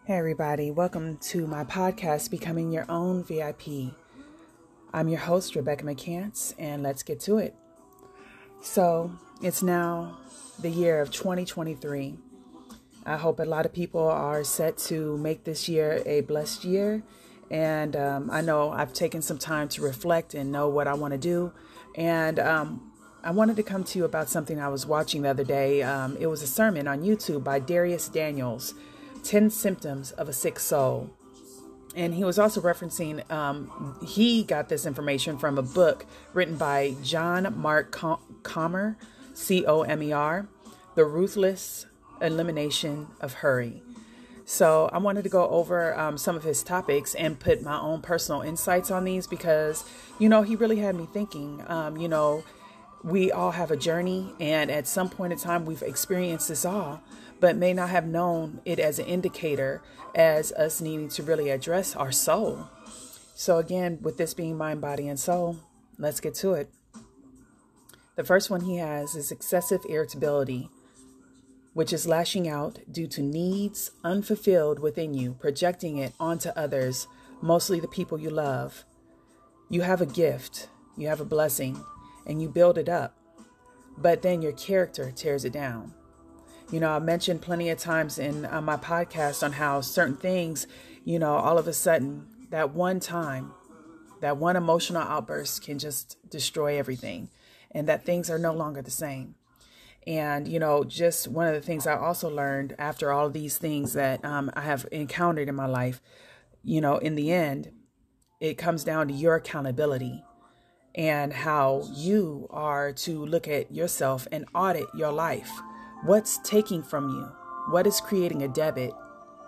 Hey everybody, welcome to my podcast, Becoming Your Own VIP. I'm your host, Rebecca McCants, and let's get to it. So, it's now the year of 2023. I hope a lot of people are set to make this year a blessed year. And I know I've taken some time to reflect and know what I want to do. And I wanted to come to you about something I was watching the other day. It was a sermon on YouTube by Dharius Daniels, 10 Symptoms of a Sick Soul. And he was also referencing, he got this information from a book written by John Mark Comer, Comer, The Ruthless Elimination of Hurry. So I wanted to go over some of his topics and put my own personal insights on these because, he really had me thinking, we all have a journey, and at some point in time, we've experienced this all, but may not have known it as an indicator as us needing to really address our soul. So again, with this being mind, body, and soul, let's get to it. The first one he has is excessive irritability, which is lashing out due to needs unfulfilled within you, projecting it onto others, mostly the people you love. You have a gift, you have a blessing, and you build it up, but then your character tears it down. I mentioned plenty of times in my podcast on how certain things, all of a sudden, that one time, that one emotional outburst can just destroy everything, and that things are no longer the same. And, just one of the things I also learned after all of these things that I have encountered in my life, in the end, it comes down to your accountability and how you are to look at yourself and audit your life. What's taking from you? What is creating a debit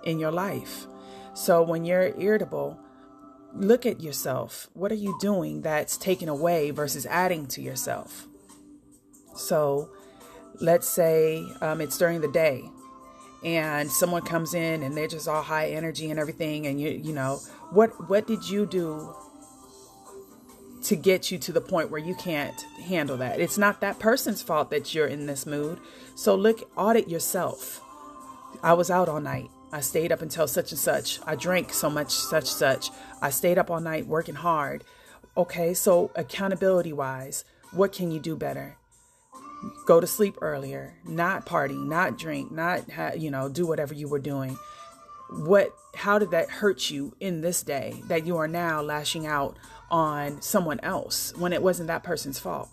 in your life? So when you're irritable, look at yourself. What are you doing that's taking away versus adding to yourself? So let's say it's during the day and someone comes in and they're just all high energy and everything. And what did you do to get you to the point where you can't handle that? It's not that person's fault that you're in this mood. So audit yourself. I was out all night. I stayed up until such and such. I drank so much, such. I stayed up all night working hard. Okay, so accountability wise, what can you do better? Go to sleep earlier, not party, not drink, not, do whatever you were doing. How did that hurt you in this day that you are now lashing out on someone else when it wasn't that person's fault?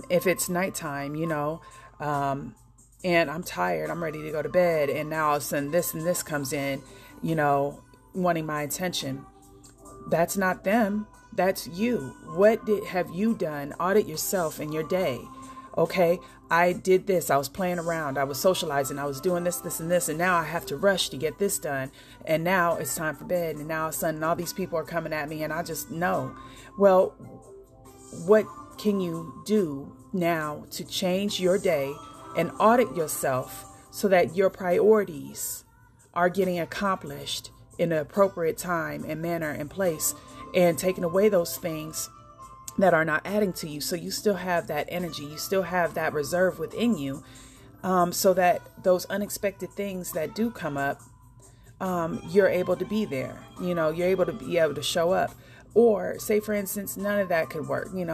If it's nighttime, and I'm tired, I'm ready to go to bed, and now all of a sudden this and this comes in, wanting my attention. That's not them. That's you. What have you done? Audit yourself in your day. Okay, I did this. I was playing around. I was socializing. I was doing this, and this. And now I have to rush to get this done. And now it's time for bed. And now all of a sudden all these people are coming at me and I just know. Well, what can you do now to change your day and audit yourself so that your priorities are getting accomplished in an appropriate time and manner and place, and taking away those things that are not adding to you, so you still have that energy, you still have that reserve within you, so that those unexpected things that do come up, you're able to be there. You're able to show up. Or say, for instance, none of that could work. You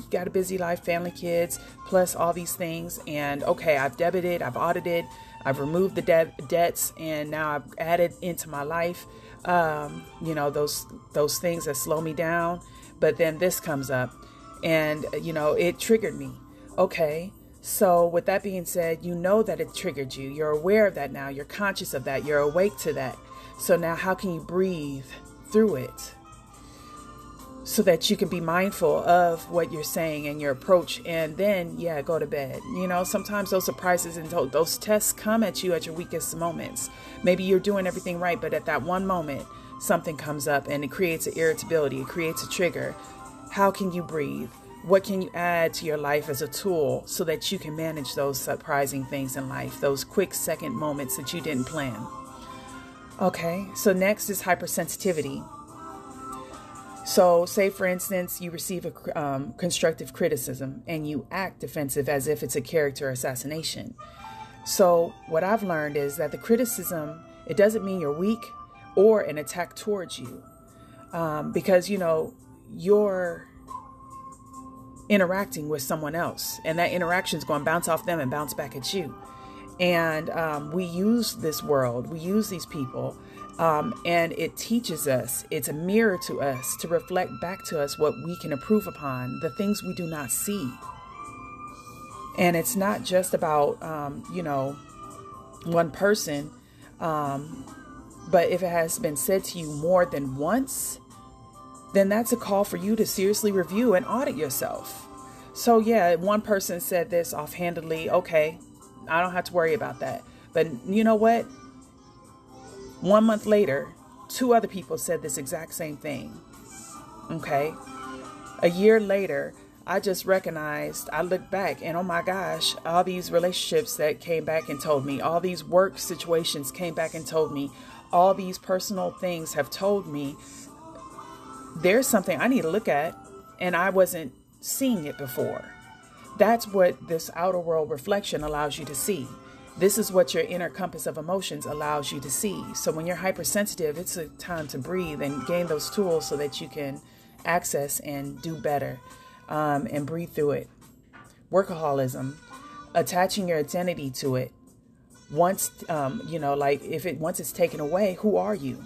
got a busy life, family, kids, plus all these things. And okay, I've debited, I've audited, I've removed the debts, and now I've added into my life, those things that slow me down. But then this comes up and, it triggered me. Okay. So with that being said, that it triggered you. You're aware of that now. You're conscious of that. You're awake to that. So now how can you breathe through it so that you can be mindful of what you're saying and your approach, and then, go to bed. Sometimes those surprises and those tests come at you at your weakest moments. Maybe you're doing everything right, but at that one moment, something comes up and it creates an irritability. It creates a trigger. How can you breathe? What can you add to your life as a tool so that you can manage those surprising things in life, those quick second moments that you didn't plan? Okay, so next is hypersensitivity. So say, for instance, you receive a constructive criticism and you act defensive as if it's a character assassination. So what I've learned is that the criticism It doesn't mean you're weak or an attack towards you. Because, you're interacting with someone else, and that interaction is going to bounce off them and bounce back at you. And we use this world, we use these people, and it teaches us, it's a mirror to us to reflect back to us what we can improve upon, the things we do not see. And it's not just about, one person, but if it has been said to you more than once, then that's a call for you to seriously review and audit yourself. So yeah, one person said this offhandedly. Okay, I don't have to worry about that. But you know what? 1 month later, 2 other people said this exact same thing. Okay. A year later, I just recognized, I looked back and oh my gosh, all these relationships that came back and told me, all these work situations came back and told me, all these personal things have told me there's something I need to look at, and I wasn't seeing it before. That's what this outer world reflection allows you to see. This is what your inner compass of emotions allows you to see. So when you're hypersensitive, it's a time to breathe and gain those tools so that you can access and do better, and breathe through it. Workaholism, attaching your identity to it. Once, once it's taken away, who are you?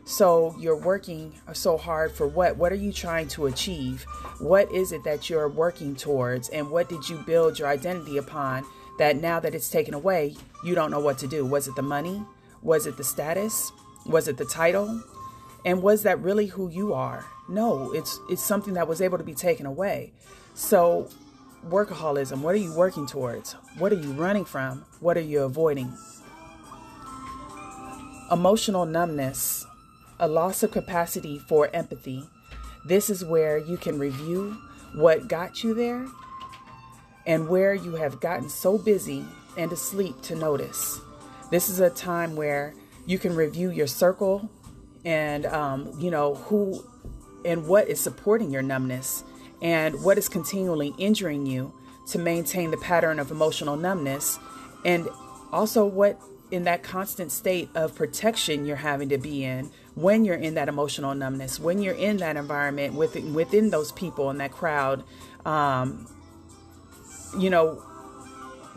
So you're working so hard for what? What are you trying to achieve? What is it that you're working towards? And what did you build your identity upon that now that it's taken away, you don't know what to do? Was it the money? Was it the status? Was it the title? And was that really who you are? No, it's something that was able to be taken away. So workaholism, what are you working towards? What are you running from? What are you avoiding? Emotional numbness, a loss of capacity for empathy. This is where you can review what got you there and where you have gotten so busy and asleep to notice. This is a time where you can review your circle and, who and what is supporting your numbness and what is continually injuring you to maintain the pattern of emotional numbness, and also what in that constant state of protection you're having to be in when you're in that emotional numbness, when you're in that environment within those people in that crowd.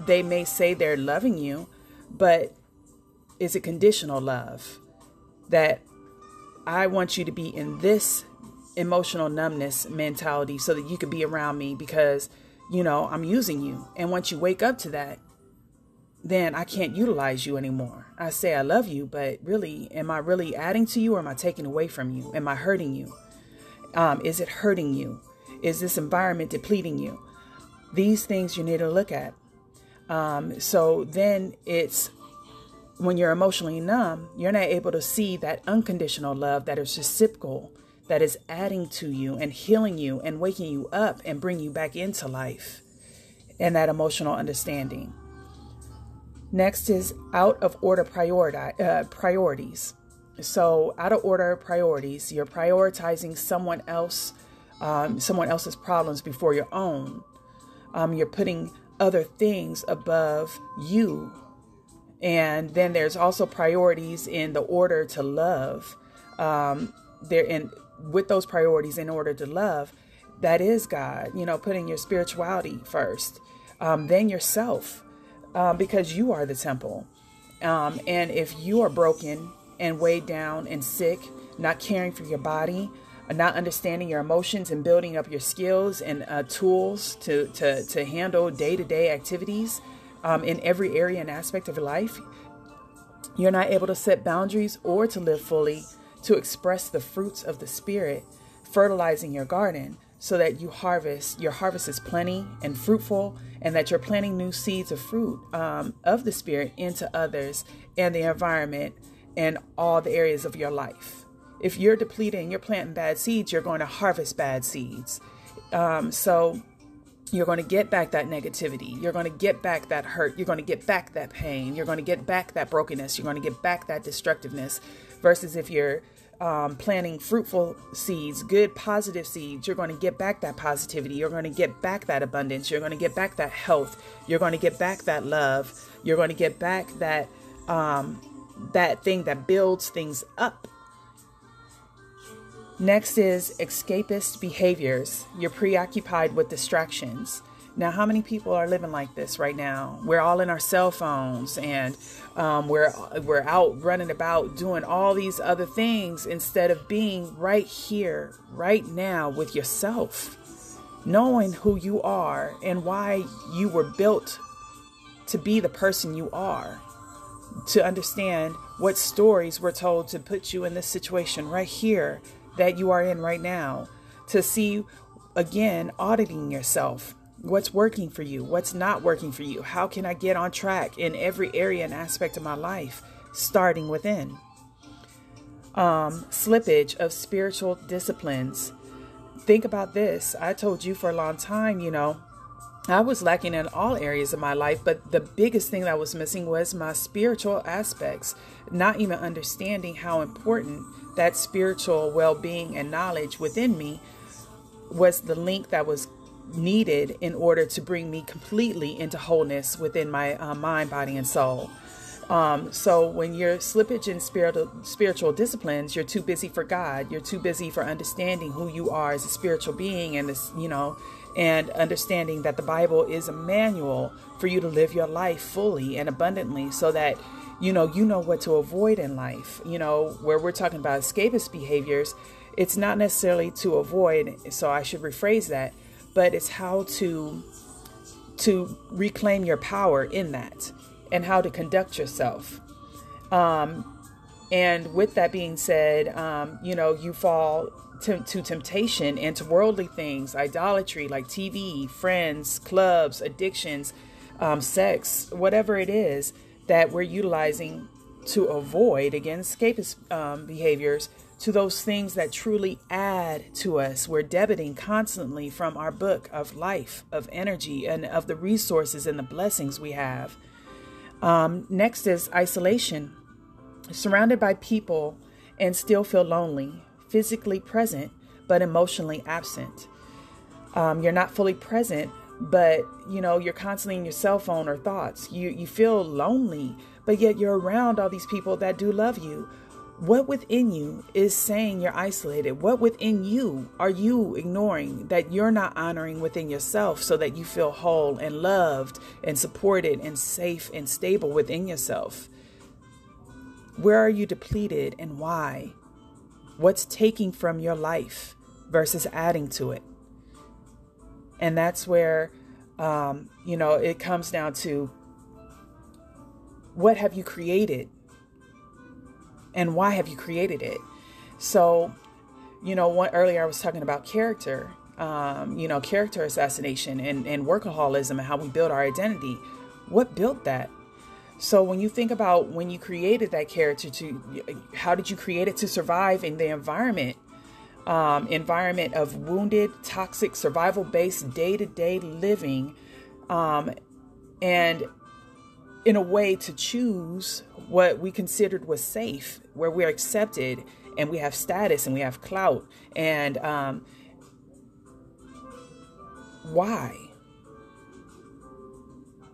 They may say they're loving you, but is it conditional love? That I want you to be in this emotional numbness mentality so that you can be around me because, I'm using you. And once you wake up to that, then I can't utilize you anymore. I say I love you, but really, am I really adding to you or am I taking away from you? Am I hurting you? Is it hurting you? Is this environment depleting you? These things you need to look at. So then it's when you're emotionally numb, you're not able to see that unconditional love that is reciprocal, that is adding to you and healing you and waking you up and bring you back into life and that emotional understanding. Next is out of order priorities. So out of order priorities, you're prioritizing someone else's problems before your own. You're putting other things above you. And then there's also priorities in the order to love. With those priorities in order to love, that is God, putting your spirituality first, then yourself. Because you are the temple. And if you are broken and weighed down and sick, not caring for your body, not understanding your emotions and building up your skills and tools to handle day-to-day activities in every area and aspect of your life, you're not able to set boundaries or to live fully, to express the fruits of the Spirit, fertilizing your garden, so that your harvest is plenty and fruitful, and that you're planting new seeds of fruit of the Spirit into others and the environment and all the areas of your life. If you're depleted and you're planting bad seeds, you're going to harvest bad seeds. So you're going to get back that negativity. You're going to get back that hurt. You're going to get back that pain. You're going to get back that brokenness. You're going to get back that destructiveness. Versus if you're planting fruitful seeds, good, positive seeds, you're going to get back that positivity. You're going to get back that abundance. You're going to get back that health. You're going to get back that love. You're going to get back that that thing that builds things up. Next is escapist behaviors. You're preoccupied with distractions. Now, how many people are living like this right now? We're all in our cell phones, and we're out running about doing all these other things instead of being right here, right now with yourself, knowing who you are and why you were built to be the person you are, to understand what stories were told to put you in this situation right here that you are in right now, to see, again, auditing yourself. What's working for you? What's not working for you? How can I get on track in every area and aspect of my life, starting within? Slippage of spiritual disciplines. Think about this. I told you for a long time, I was lacking in all areas of my life, but the biggest thing that was missing was my spiritual aspects, not even understanding how important that spiritual well-being and knowledge within me was the link that was needed in order to bring me completely into wholeness within my mind, body, and soul. So when you're slippage in spiritual disciplines, you're too busy for God. You're too busy for understanding who you are as a spiritual being, and this, and understanding that the Bible is a manual for you to live your life fully and abundantly, so that you know what to avoid in life. Where we're talking about escapist behaviors, it's not necessarily to avoid. So I should rephrase that. But it's how to reclaim your power in that, and how to conduct yourself. And with that being said, you fall to temptation and to worldly things, idolatry, like TV, friends, clubs, addictions, sex, whatever it is that we're utilizing to avoid, again, escapist behaviors, to those things that truly add to us. We're debiting constantly from our book of life, of energy, and of the resources and the blessings we have. Next is isolation. Surrounded by people and still feel lonely, physically present, but emotionally absent. You're not fully present, but you're constantly in your cell phone or thoughts. You feel lonely, but yet you're around all these people that do love you. What within you is saying you're isolated? What within you are you ignoring that you're not honoring within yourself, so that you feel whole and loved and supported and safe and stable within yourself? Where are you depleted, and why? What's taking from your life versus adding to it? And that's where, it comes down to, what have you created? And why have you created it? So, earlier I was talking about character, character assassination and workaholism, and how we build our identity. What built that? So when you think about when you created that character, how did you create it to survive in the environment of wounded, toxic, survival-based, day-to-day living, and in a way to choose what we considered was safe, where we're accepted and we have status and we have clout. And why?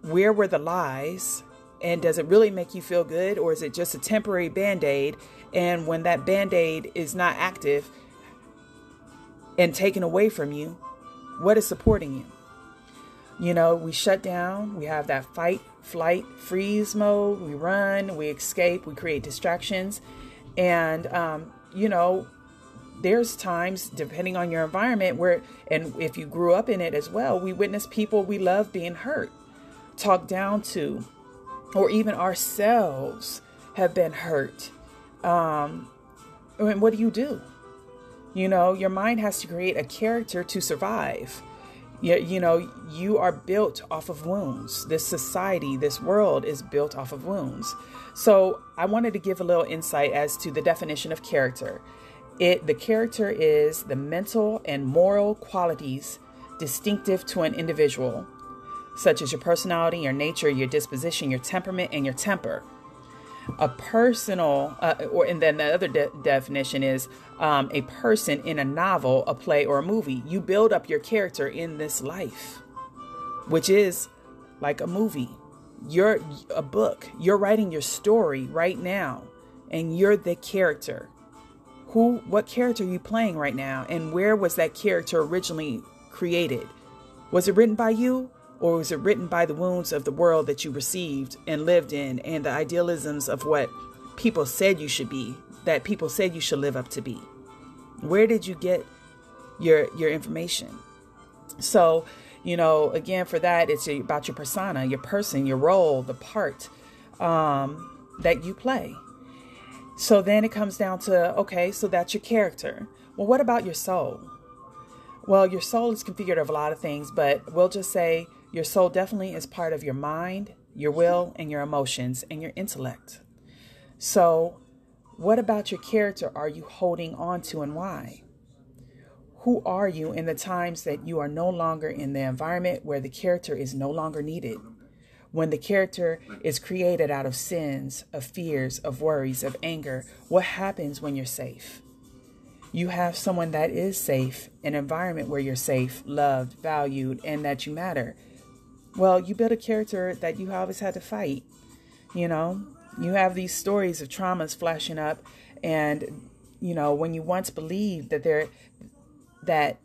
Where were the lies? And does it really make you feel good, or is it just a temporary Band-Aid? And when that Band-Aid is not active and taken away from you, what is supporting you? We shut down, we have that fight, flight, freeze mode, we run, we escape, we create distractions. And, there's times, depending on your environment, where, and if you grew up in it as well, we witness people we love being hurt, talked down to, or even ourselves have been hurt. And what do? Your mind has to create a character to survive. You are built off of wounds. This society, this world is built off of wounds. So I wanted to give a little insight as to the definition of character. The character is the mental and moral qualities distinctive to an individual, such as your personality, your nature, your disposition, your temperament, and your temper. A personal, and then the other definition is a person in a novel, a play, or a movie. You build up your character in this life, which is like a movie. You're a book. You're writing your story right now, and you're the character. What character are you playing right now? And where was that character originally created? Was it written by you, or was it written by the wounds of the world that you received and lived in, and the idealisms of what people said you should be, that people said you should live up to be? Where did you get your information? So, again, for that, it's about your persona, your person, your role, the part that you play. So then it comes down to, okay, so that's your character. Well, what about your soul? Well, your soul is configured of a lot of things, but we'll just say your soul definitely is part of your mind, your will, and your emotions, and your intellect. So what about your character are you holding on to, and why? Who are you in the times that you are no longer in the environment where the character is no longer needed? When the character is created out of sins, of fears, of worries, of anger, what happens when you're safe? You have someone that is safe, an environment where you're safe, loved, valued, and that you matter. Well, you build a character that you always had to fight. You have these stories of traumas flashing up, and, when you once believed that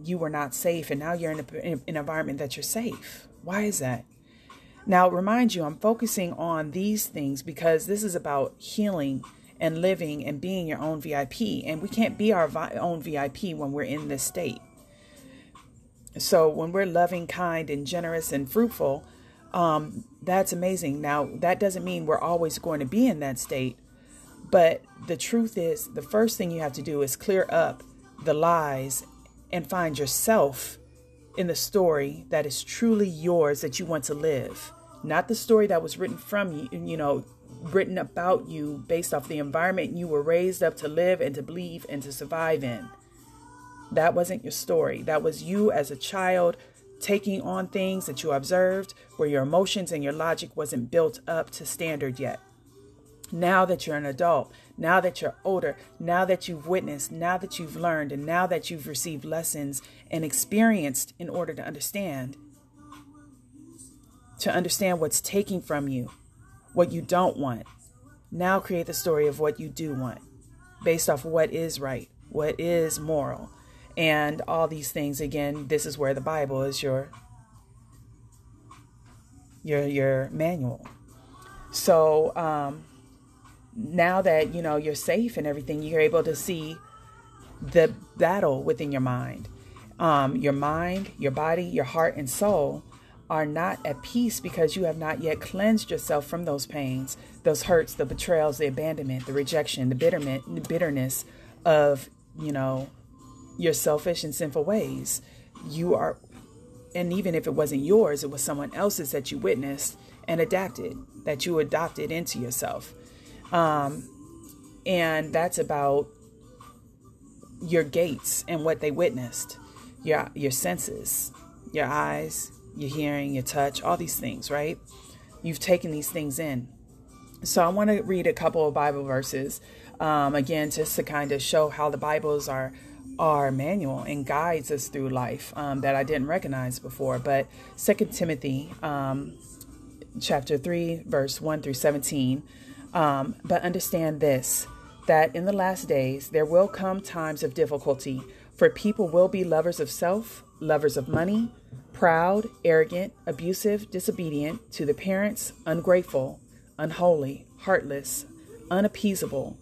you were not safe, and now you're in an environment that you're safe. Why is that? Now, remind you, I'm focusing on these things because this is about healing and living and being your own VIP. And we can't be our own VIP when we're in this state. So when we're loving, kind, and generous and fruitful, that's amazing. Now, that doesn't mean we're always going to be in that state. But the truth is, the first thing you have to do is clear up the lies and find yourself in the story that is truly yours, that you want to live. Not the story that was written from you, written about you based off the environment you were raised up to live and to believe and to survive in. That wasn't your story. That was you as a child taking on things that you observed where your emotions and your logic wasn't built up to standard yet. Now that you're an adult, now that you're older, now that you've witnessed, now that you've learned, and now that you've received lessons and experienced in order to understand what's taking from you, what you don't want. Now create the story of what you do want based off what is right, what is moral, and all these things. Again, this is where the Bible is your manual. So, now that, you're safe and everything, you're able to see the battle within your mind. Your mind, your body, your heart, and soul are not at peace because you have not yet cleansed yourself from those pains, those hurts, the betrayals, the abandonment, the rejection, the bitterness of, your selfish and sinful ways. And even if it wasn't yours, it was someone else's that you witnessed and that you adopted into yourself. And that's about your gates and what they witnessed, your senses, your eyes, your hearing, your touch, all these things, right? You've taken these things in. So I want to read a couple of Bible verses, again, just to kind of show how the Bibles are our manual and guides us through life, that I didn't recognize before. But 2 Timothy, chapter 3, verse 1 through 17. But understand this, that in the last days, there will come times of difficulty, for people will be lovers of self, lovers of money, proud, arrogant, abusive, disobedient to the parents, ungrateful, unholy, heartless, unappeasable,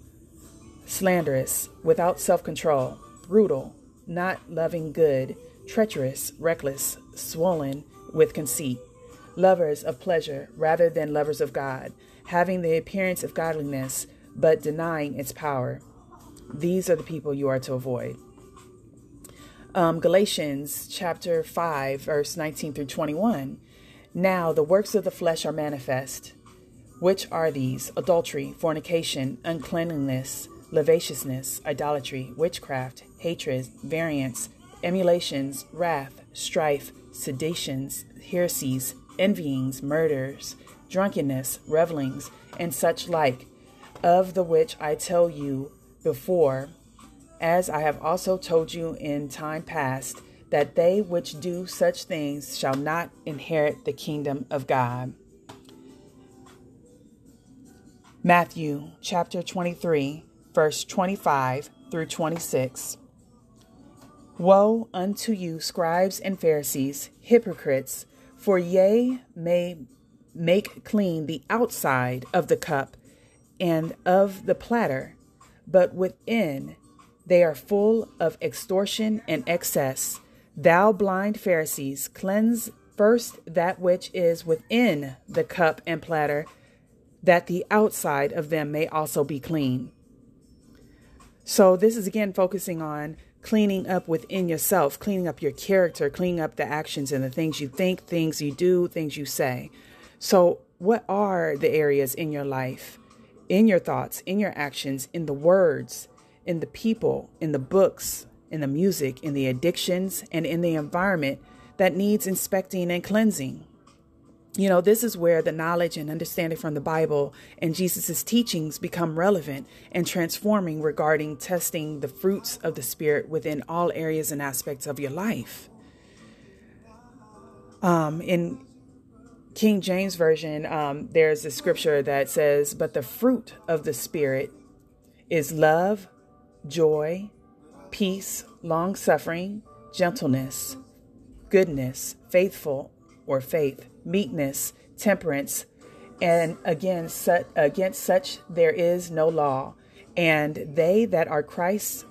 slanderous, without self-control, brutal, not loving good, treacherous, reckless, swollen with conceit, lovers of pleasure rather than lovers of God, having the appearance of godliness, but denying its power. These are the people you are to avoid. Galatians chapter 5, verse 19 through 21. Now the works of the flesh are manifest, which are these: adultery, fornication, uncleanness, lasciviousness, idolatry, witchcraft, hatred, variance, emulations, wrath, strife, seditions, heresies, envyings, murders, drunkenness, revelings, and such like, of the which I tell you before, as I have also told you in time past, that they which do such things shall not inherit the kingdom of God. Matthew chapter 23, verse 25 through 26. Woe unto you, scribes and Pharisees, hypocrites, for ye may make clean the outside of the cup and of the platter, but within they are full of extortion and excess. Thou blind Pharisees, cleanse first that which is within the cup and platter, that the outside of them may also be clean. So this is again focusing on cleaning up within yourself, cleaning up your character, cleaning up the actions and the things you think, things you do, things you say. So what are the areas in your life, in your thoughts, in your actions, in the words, in the people, in the books, in the music, in the addictions, and in the environment that needs inspecting and cleansing? You know, this is where the knowledge and understanding from the Bible and Jesus's teachings become relevant and transforming regarding testing the fruits of the Spirit within all areas and aspects of your life. In King James Version, there's a scripture that says, "But the fruit of the Spirit is love, joy, peace, long-suffering, gentleness, goodness, faith, meekness, temperance, and against such there is no law. And they that are Christ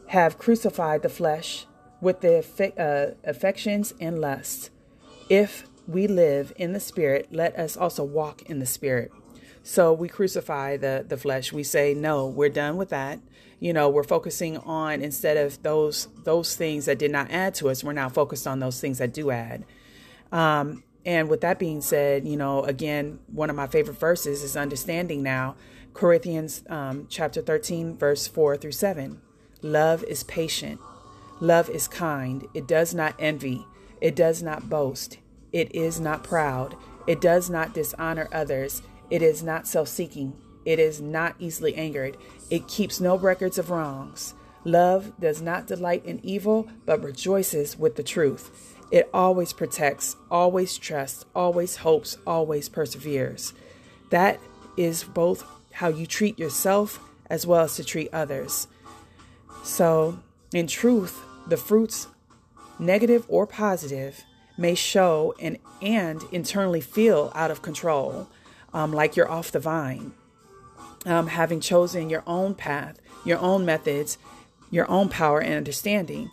have crucified the flesh with the affections and lusts. If we live in the Spirit, let us also walk in the Spirit." So we crucify the flesh. We say, no, we're done with that. You know, we're focusing on, instead of those things that did not add to us, we're now focused on those things that do add. And with that being said, you know, again, one of my favorite verses is understanding now, Corinthians chapter 13, verse 4 through 7. Love is patient. Love is kind. It does not envy. It does not boast. It is not proud. It does not dishonor others. It is not self-seeking. It is not easily angered. It keeps no records of wrongs. Love does not delight in evil, but rejoices with the truth. It always protects, always trusts, always hopes, always perseveres. That is both how you treat yourself as well as to treat others. So, in truth, the fruits, negative or positive, may show and internally feel out of control, like you're off the vine, having chosen your own path, your own methods, your own power and understanding.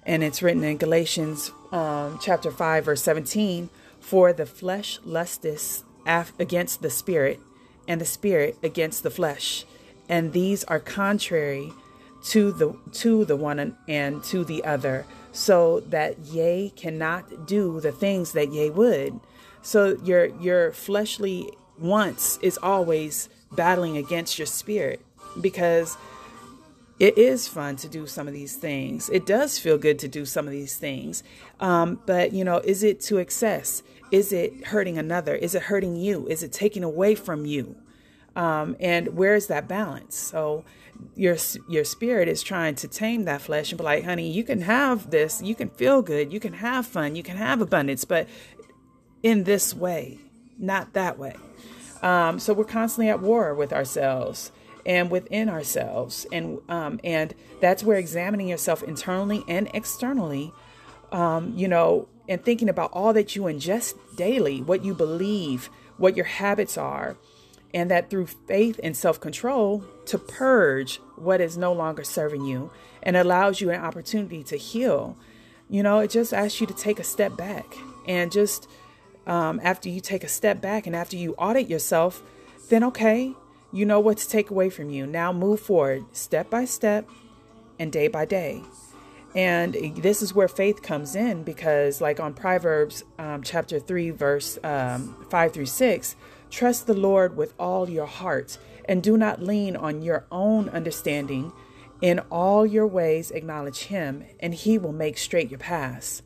And it's written in Galatians chapter 5, verse 17, "For the flesh lusteth against the Spirit, and the Spirit against the flesh. And these are contrary to the one and to the other, so that ye cannot do the things that ye would." So your fleshly wants is always battling against your spirit, because it is fun to do some of these things. It does feel good to do some of these things. But, you know, is it to excess? Is it hurting another? Is it hurting you? Is it taking away from you? And where is that balance? So your spirit is trying to tame that flesh and be like, honey, you can have this. You can feel good. You can have fun. You can have abundance, but in this way, not that way. So we're constantly at war with ourselves and within ourselves. And that's where examining yourself internally and externally, and thinking about all that you ingest daily, what you believe, what your habits are, and that through faith and self-control to purge what is no longer serving you and allows you an opportunity to heal. You know, it just asks you to take a step back, and just after you take a step back and after you audit yourself, then okay, you know what to take away from you. Now move forward step by step and day by day. And this is where faith comes in, because like on Proverbs chapter 3, verse 5 through 6, trust the Lord with all your heart and do not lean on your own understanding. In all your ways, acknowledge him, and he will make straight your paths.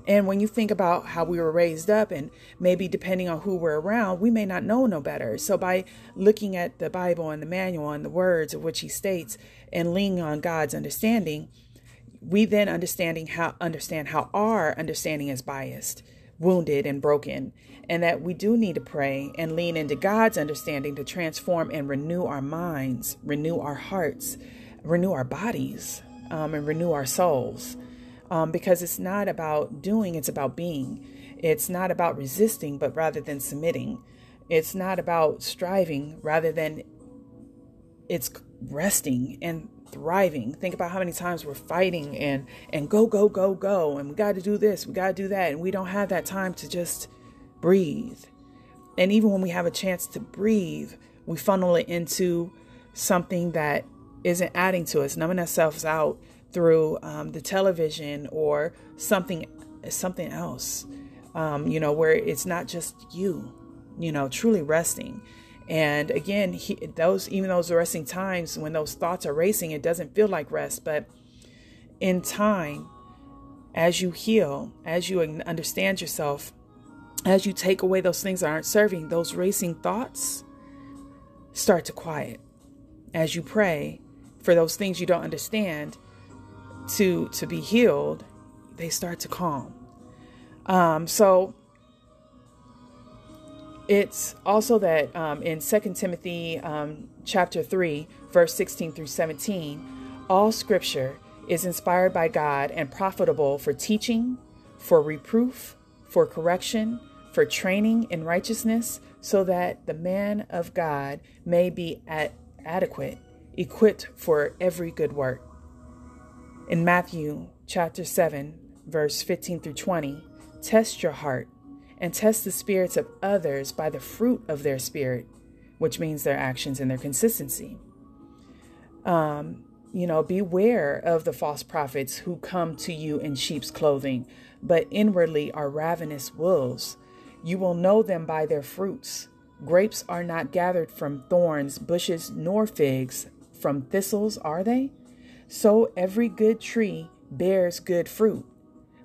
And when you think about how we were raised up, and maybe depending on who we're around, we may not know no better. So by looking at the Bible and the manual and the words of which he states and leaning on God's understanding, we then understand how our understanding is biased. wounded and broken, and that we do need to pray and lean into God's understanding to transform and renew our minds, renew our hearts, renew our bodies, and renew our souls. Because it's not about doing, it's about being. It's not about resisting, but rather than submitting. It's not about striving, rather than it's resting and thriving. Think about how many times we're fighting and go, go, go, go. And we got to do this, we got to do that. And we don't have that time to just breathe. And even when we have a chance to breathe, we funnel it into something that isn't adding to us, numbing ourselves out through the television or something else, where it's not just you, truly resting. And again, those resting times when those thoughts are racing, it doesn't feel like rest. But in time, as you heal, as you understand yourself, as you take away those things that aren't serving, those racing thoughts start to quiet. As you pray for those things you don't understand to be healed, they start to calm. So it's also that in 2 Timothy chapter 3, verse 16 through 17, all scripture is inspired by God and profitable for teaching, for reproof, for correction, for training in righteousness, so that the man of God may be adequate, equipped for every good work. In Matthew chapter 7, verse 15 through 20, test your heart and test the spirits of others by the fruit of their spirit, which means their actions and their consistency. Beware of the false prophets who come to you in sheep's clothing, but inwardly are ravenous wolves. You will know them by their fruits. Grapes are not gathered from thorns, bushes, nor figs from thistles, are they? So every good tree bears good fruit,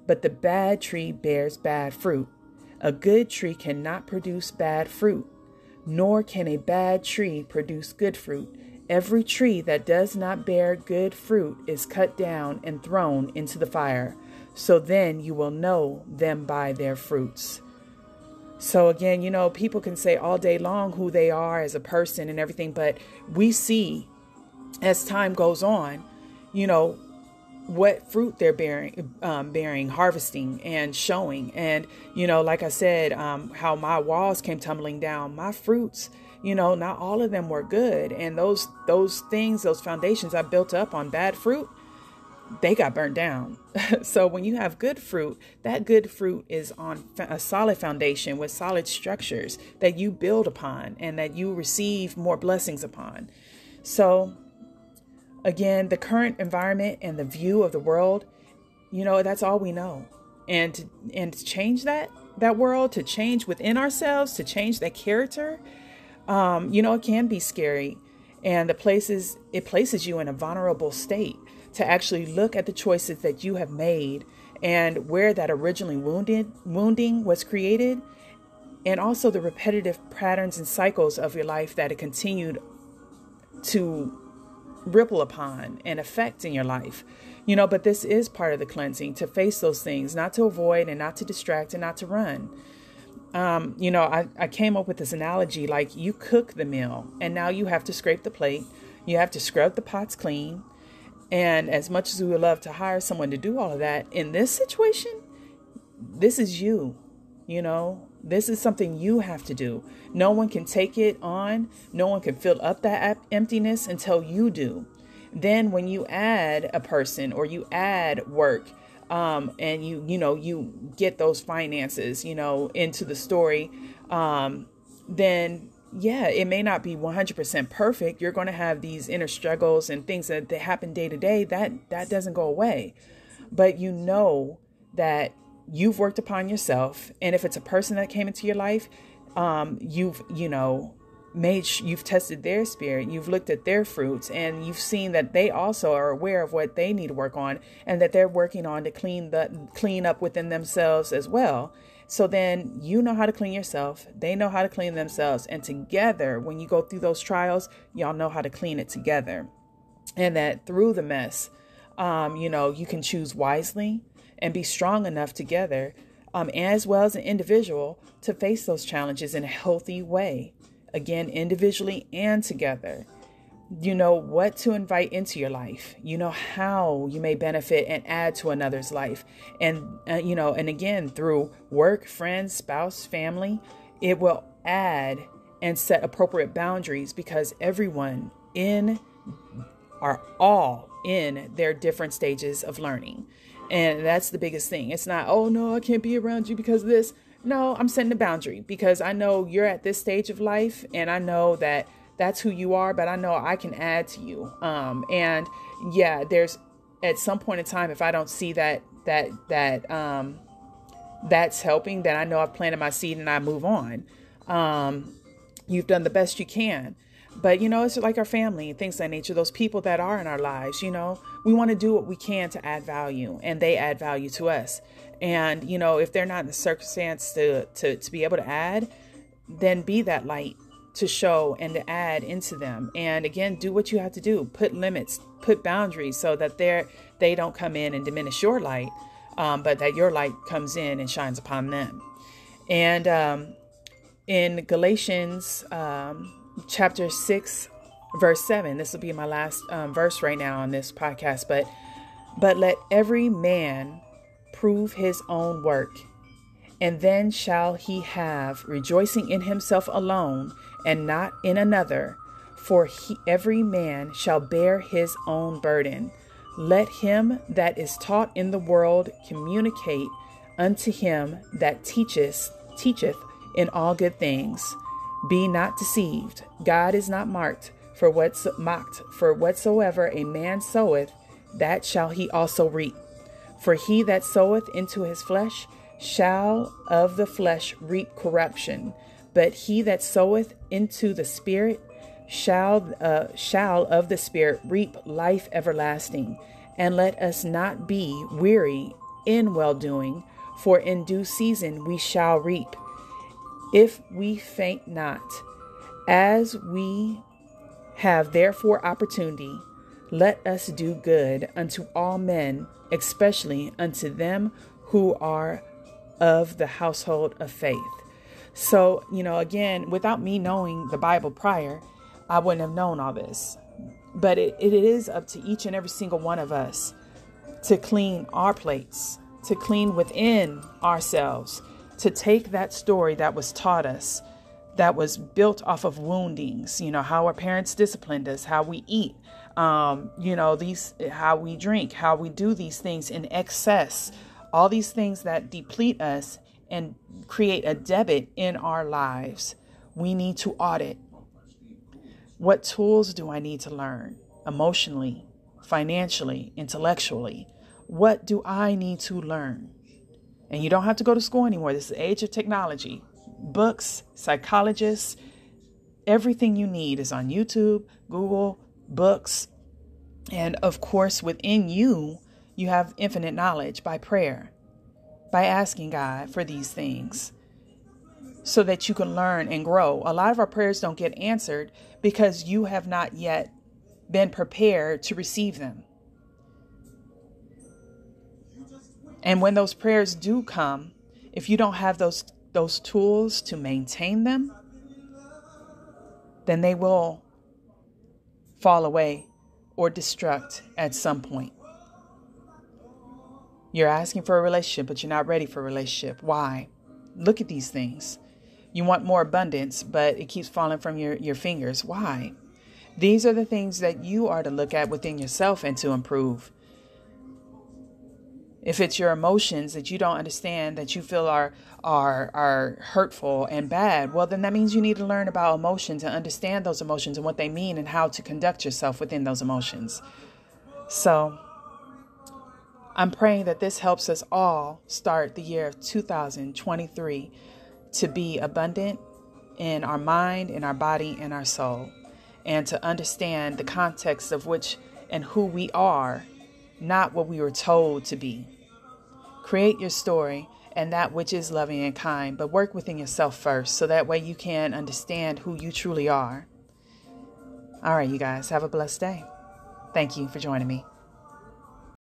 but the bad tree bears bad fruit. A good tree cannot produce bad fruit, nor can a bad tree produce good fruit. Every tree that does not bear good fruit is cut down and thrown into the fire. So then you will know them by their fruits. So again, people can say all day long who they are as a person and everything, but we see as time goes on, what fruit they're bearing, harvesting and showing. And, like I said, how my walls came tumbling down, my fruits, not all of them were good. And those things, those foundations I built up on bad fruit, they got burnt down. So when you have good fruit, that good fruit is on a solid foundation with solid structures that you build upon and that you receive more blessings upon. So again, the current environment and the view of the world, that's all we know. And to change that world, to change within ourselves, to change that character, it can be scary. And it places you in a vulnerable state to actually look at the choices that you have made and where that originally wounding was created. And also the repetitive patterns and cycles of your life that it continued to ripple upon and affect in your life, but this is part of the cleansing, to face those things, not to avoid and not to distract and not to run. I came up with this analogy, like you cook the meal and now you have to scrape the plate. You have to scrub the pots clean. And as much as we would love to hire someone to do all of that, in this situation, this is you, this is something you have to do. No one can take it on. No one can fill up that emptiness until you do. Then when you add a person or you add work, and you get those finances, into the story, then it may not be 100% perfect. You're going to have these inner struggles and things that happen day to day. That doesn't go away. But that you've worked upon yourself. And if it's a person that came into your life, you've tested their spirit, you've looked at their fruits, and you've seen that they also are aware of what they need to work on and that they're working on to clean up within themselves as well. So then you know how to clean yourself. They know how to clean themselves. And together, when you go through those trials, y'all know how to clean it together. And that through the mess, you can choose wisely and be strong enough together as well as an individual, to face those challenges in a healthy way. Again, individually and together. You know what to invite into your life. You know how you may benefit and add to another's life. And, and again, through work, friends, spouse, family, it will add and set appropriate boundaries, because everyone are all in their different stages of learning. And that's the biggest thing. It's not, oh, no, I can't be around you because of this. No, I'm setting a boundary because I know you're at this stage of life, and I know that that's who you are, but I know I can add to you. And yeah, there's at some point in time, if I don't see that's helping, then I know I've planted my seed and I move on. You've done the best you can. But, it's like our family and things of that nature, those people that are in our lives, we want to do what we can to add value, and they add value to us. And, if they're not in the circumstance to be able to add, then be that light to show and to add into them. And again, do what you have to do. Put limits, put boundaries so that they don't come in and diminish your light, but that your light comes in and shines upon them. And in Galatians chapter 6, verse 7, this will be my last verse right now on this podcast, but let every man prove his own work, and then shall he have rejoicing in himself alone and not in another, for every man shall bear his own burden. Let him that is taught in the world communicate unto him that teacheth in all good things. Be not deceived. God is not mocked. For whatsoever a man soweth, that shall he also reap. For he that soweth into his flesh shall of the flesh reap corruption, but he that soweth into the Spirit shall of the Spirit reap life everlasting. And let us not be weary in well-doing, for in due season we shall reap, if we faint not. As we have therefore opportunity, let us do good unto all men, especially unto them who are of the household of faith. So, again, without me knowing the Bible prior, I wouldn't have known all this. But it is up to each and every single one of us to clean our plates, to clean within ourselves, to take that story that was taught us, that was built off of woundings, how our parents disciplined us, how we eat, how we drink, how we do these things in excess, all these things that deplete us and create a debit in our lives. We need to audit. What tools do I need to learn emotionally, financially, intellectually? What do I need to learn? And you don't have to go to school anymore. This is the age of technology. Books, psychologists, everything you need is on YouTube, Google, books. And of course, within you, you have infinite knowledge by prayer, by asking God for these things so that you can learn and grow. A lot of our prayers don't get answered because you have not yet been prepared to receive them. And when those prayers do come, if you don't have those tools to maintain them, then they will fall away or destruct at some point. You're asking for a relationship, but you're not ready for a relationship. Why? Look at these things. You want more abundance, but it keeps falling from your fingers. Why? These are the things that you are to look at within yourself and to improve. If it's your emotions that you don't understand, that you feel are hurtful and bad, well, then that means you need to learn about emotions and understand those emotions and what they mean and how to conduct yourself within those emotions. So I'm praying that this helps us all start the year of 2023 to be abundant in our mind, in our body, and our soul, and to understand the context of which and who we are, not what we were told to be. Create your story and that which is loving and kind, but work within yourself first, so that way you can understand who you truly are. All right, you guys, have a blessed day. Thank you for joining me.